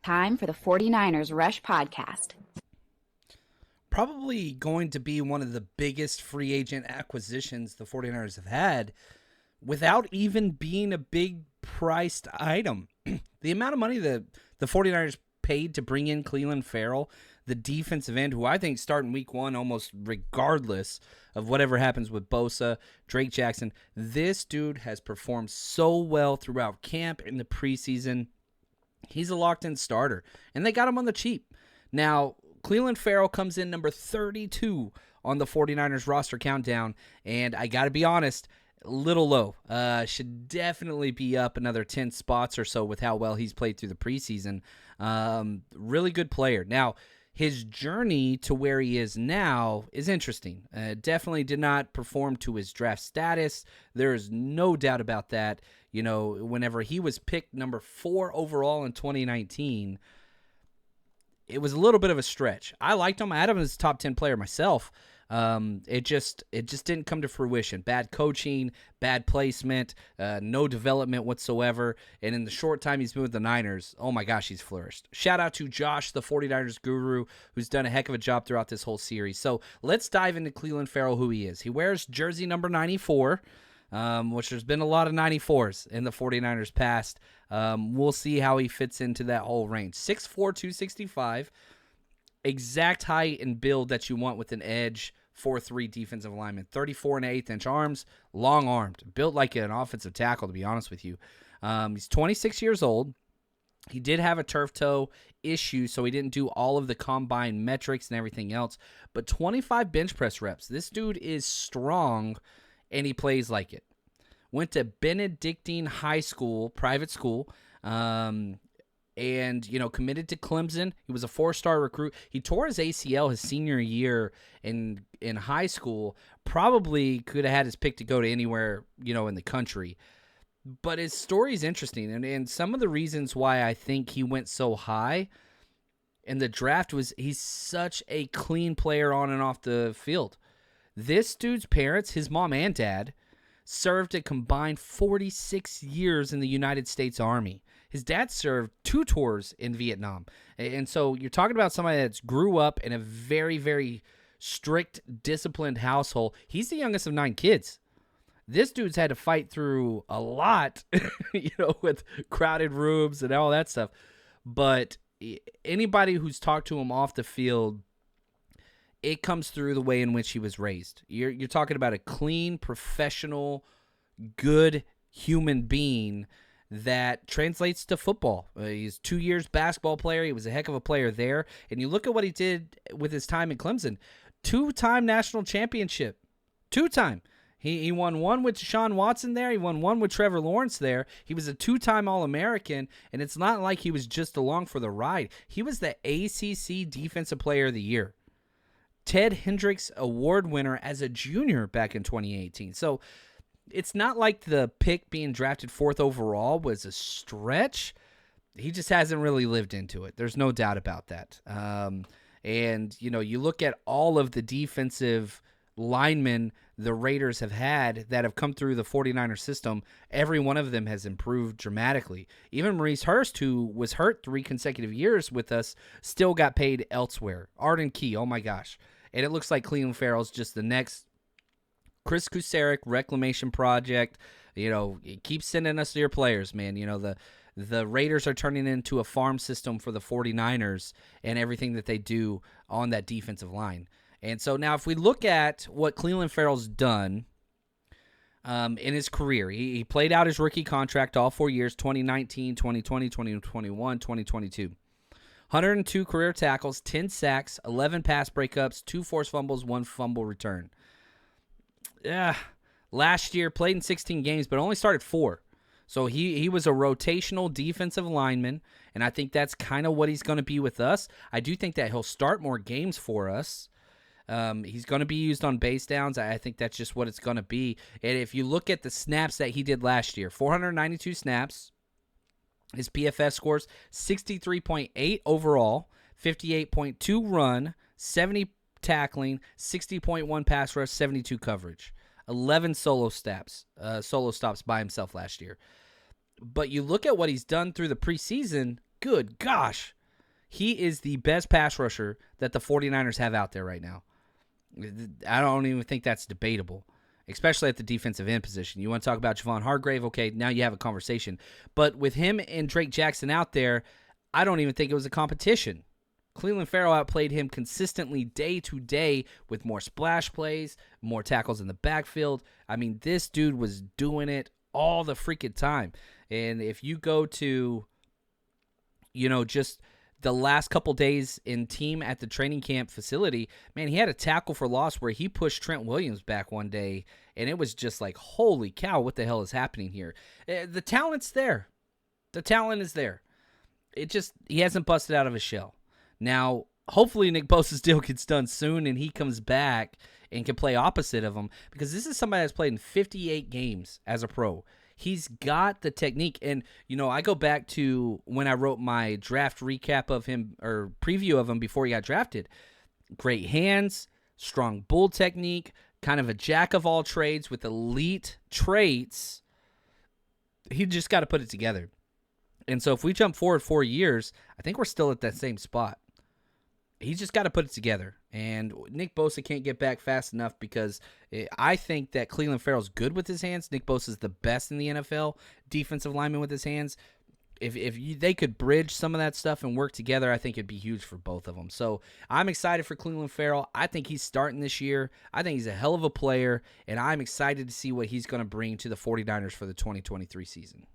Time for the 49ers Rush Podcast. Probably going to be one of the biggest free agent acquisitions the 49ers have had without even being a big priced item. The amount of money that the 49ers paid to bring in Clelin Ferrell, the defensive end, who I think starting week one almost regardless of whatever happens with Bosa, Drake Jackson, this dude has performed so well throughout camp in the preseason. He's a locked-in starter, and they got him on the cheap. Now, Clelin Ferrell comes in number 32 on the 49ers roster countdown, and I got to be honest, a little low. Should definitely be up another 10 spots or so with how well he's played through the preseason. Really good player. Now, his journey to where he is now is interesting. Definitely did not perform to his draft status. There is no doubt about that. You know, whenever he was picked number 4 overall in 2019, it was a little bit of a stretch. I liked him. I had him as a top 10 player myself. It just didn't come to fruition. Bad coaching, bad placement, no development whatsoever. And in the short time he's been with the Niners, oh my gosh, he's flourished. Shout out to Josh, the 49ers guru, who's done a heck of a job throughout this whole series. So let's dive into Clelin Ferrell, who he is. He wears jersey number 94. Which there's been a lot of 94s in the 49ers past. We'll see how he fits into that whole range. 6'4", 265. Exact height and build that you want with an edge 4'3" defensive lineman. 34 and 1/8 inch arms, long-armed. Built like an offensive tackle, to be honest with you. He's 26 years old. He did have a turf toe issue, so he didn't do all of the combine metrics and everything else. But 25 bench press reps. This dude is strong, and he plays like it. Went to Benedictine High School, private school, and, you know, committed to Clemson. He was a 4-star recruit. He tore his ACL his senior year in high school. Probably could have had his pick to go to anywhere, you know, in the country. But his story is interesting, and some of the reasons why I think he went so high in the draft was he's such a clean player on and off the field. This dude's parents, his mom and dad, served a combined 46 years in the United States Army. His dad served 2 tours in Vietnam. And so you're talking about somebody that's grew up in a very, very strict, disciplined household. He's the youngest of 9 kids. This dude's had to fight through a lot, you know, with crowded rooms and all that stuff. But anybody who's talked to him off the field, it comes through the way in which he was raised. You're talking about a clean, professional, good human being that translates to football. He's 2 years basketball player. He was a heck of a player there. And you look at what he did with his time in Clemson. 2-time national championship. 2-time. He won 1 with Deshaun Watson there. He won 1 with Trevor Lawrence there. He was a 2-time All-American, and it's not like he was just along for the ride. He was the ACC Defensive Player of the Year. Ted Hendricks Award winner as a junior back in 2018. So it's not like the pick being drafted 4th overall was a stretch. He just hasn't really lived into it. There's no doubt about that. And, you know, you look at all of the defensive linemen the Raiders have had that have come through the 49er system, every one of them has improved dramatically. Even Maurice Hurst, who was hurt 3 consecutive years with us, still got paid elsewhere. Arden Key, oh my gosh. And it looks like Clelin Ferrell's just the next Chris Kusarek reclamation project. You know, keep sending us your players, man. You know, the Raiders are turning into a farm system for the 49ers and everything that they do on that defensive line. And so now if we look at what Clelin Ferrell's done in his career, he played out his rookie contract all 4 years, 2019, 2020, 2021, 2022. 102 career tackles, 10 sacks, 11 pass breakups, 2 forced fumbles, 1 fumble return. Last year, played in 16 games, but only started 4. So he was a rotational defensive lineman, and I think that's kind of what he's going to be with us. I do think that he'll start more games for us. He's going to be used on base downs. I think that's just what it's going to be. And if you look at the snaps that he did last year, 492 snaps, his PFF scores 63.8 overall, 58.2 run, 70 tackling, 60.1 pass rush, 72 coverage, 11 solo stops by himself last year. But you look at what he's done through the preseason, good gosh. He is the best pass rusher that the 49ers have out there right now. I don't even think that's debatable, especially at the defensive end position. You want to talk about Javon Hargrave? Okay, now you have a conversation. But with him and Drake Jackson out there, I don't even think it was a competition. Clelin Ferrell outplayed him consistently day to day with more splash plays, more tackles in the backfield. I mean, this dude was doing it all the freaking time. And if you go to, just the last couple days in team at the training camp facility, man, he had a tackle for loss where he pushed Trent Williams back one day, and it was just like, holy cow, what the hell is happening here? The talent's there. The talent is there. He hasn't busted out of his shell. Now, hopefully Nick Bosa's deal gets done soon and he comes back and can play opposite of him, because this is somebody that's played in 58 games as a pro. He's got the technique. And, I go back to when I wrote my draft recap of him, or preview of him before he got drafted. Great hands, strong bull technique, kind of a jack of all trades with elite traits. He just got to put it together. And so if we jump forward 4 years, I think we're still at that same spot. He's just got to put it together. And Nick Bosa can't get back fast enough, because I think that Clelin Ferrell's good with his hands. Nick Bosa's the best in the NFL defensive lineman with his hands. If they could bridge some of that stuff and work together, I think it'd be huge for both of them. So I'm excited for Clelin Ferrell. I think he's starting this year. I think he's a hell of a player, and I'm excited to see what he's going to bring to the 49ers for the 2023 season.